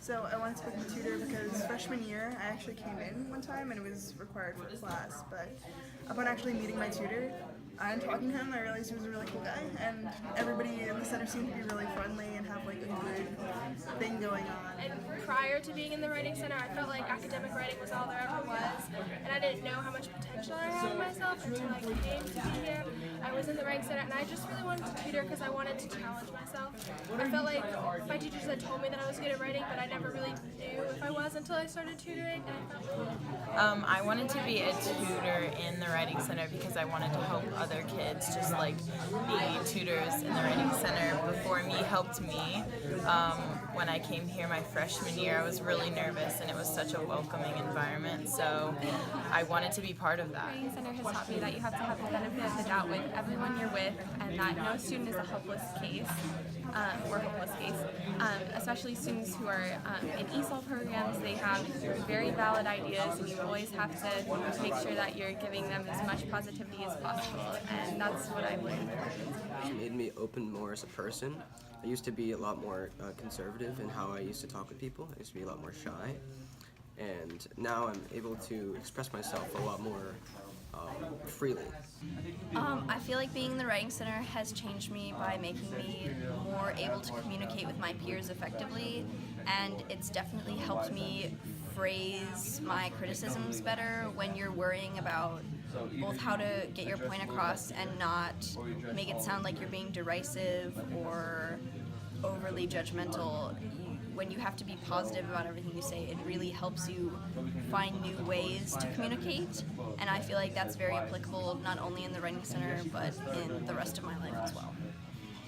So I wanted to pick a tutor because freshman year I actually came in one time and it was required for class, but upon actually meeting my tutor and talking to him, I realized he was a really cool guy, and everybody in the center seemed to be really friendly and have like a good thing going on. And prior to being in the Writing Center, I felt like academic writing was all there ever was, and I didn't know how much potential I had in myself until I came to be here. I was in the Writing Center, and I just really wanted to tutor because I wanted to challenge myself. I felt like my teachers had told me that I was good at writing, but I never really knew if I was until I started tutoring, and I felt I wanted to be a tutor in the Writing Center because I wanted to help other kids, just like the tutors in the Writing Center before me helped me. When I came here my freshman year, I was really nervous and it was such a welcoming environment, so I wanted to be part of that. The Writing Center has taught me that you have to have the benefit of the doubt with everyone you're with, and that no student is a hopeless case. Especially students who are in ESOL programs. They have very valid ideas, and you always have to make sure that you're giving them as much positivity as possible, and that's what I've learned. It made me open more as a person. I used to be a lot more conservative in how I used to talk with people. I used to be a lot more shy, and now I'm able to express myself a lot more freely. I feel like being in the Writing Center has changed me by making me more able to communicate with my peers effectively, and it's definitely helped me phrase my criticisms better when you're worrying about both how to get your point across and not make it sound like you're being derisive or overly judgmental. When you have to be positive about everything you say, it really helps you find new ways to communicate, and I feel like that's very applicable not only in the Writing Center but in the rest of my life as well.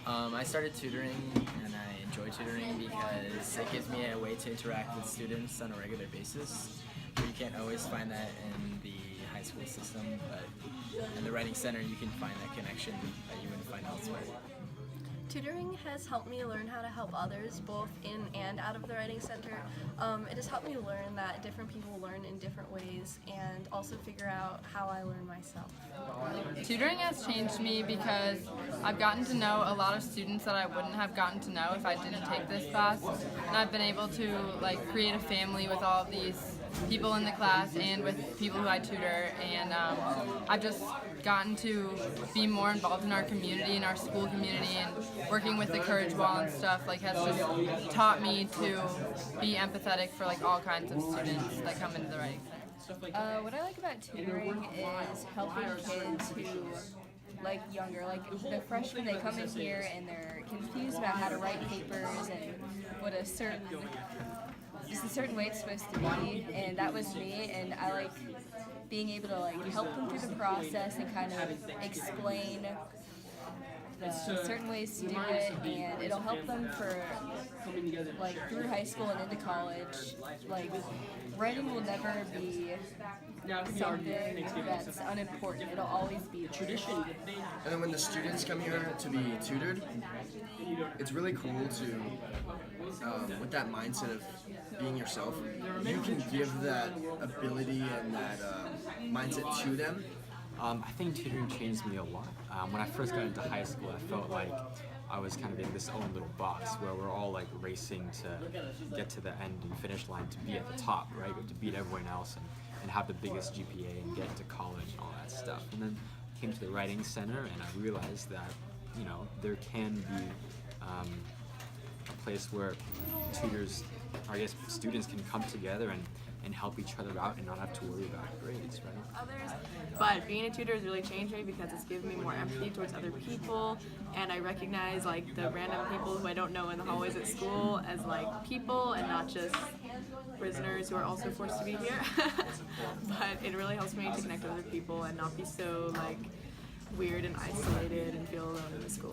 I started tutoring, and I enjoy tutoring because it gives me a way to interact with students on a regular basis. You can't always find that in the high school system, but in the Writing Center you can find that connection that you wouldn't find elsewhere. Tutoring has helped me learn how to help others, both in and out of the Writing Center. It has helped me learn that different people learn in different ways, and also figure out how I learn myself. Tutoring has changed me because I've gotten to know a lot of students that I wouldn't have gotten to know if I didn't take this class, and I've been able to create a family with all of these people in the class and with people who I tutor, and I've just gotten to be more involved in our community, in our school community, and working with the Courage Wall and stuff has just taught me to be empathetic for all kinds of students that come into the Writing Center. What I like about tutoring is helping kids who younger, the freshmen, they come in here and they're confused about how to write papers and what a certain way it's supposed to be, and that was me, and I like being able to help them through the process and kind of explain the certain ways to do it, and it'll help them for through high school and into college. Writing will never be something that's unimportant. It'll always be tradition. And then when the students come here to be tutored, it's really cool to, with that mindset of being yourself, you can give that ability and that mindset to them. I think tutoring changed me a lot. When I first got into high school, I felt like I was kind of in this own little box where we're all racing to get to the end and finish line to be at the top, right? To beat everyone else and have the biggest GPA and get into college and all that stuff. And then I came to the Writing Center and I realized that, there can be a place where tutors, or I guess students, can come together and help each other out and not have to worry about grades, right? But being a tutor has really changed me because it's given me more empathy towards other people, and I recognize the random people who I don't know in the hallways at school as people and not just prisoners who are also forced to be here. But it really helps me to connect with other people and not be so weird and isolated and feel alone in the school.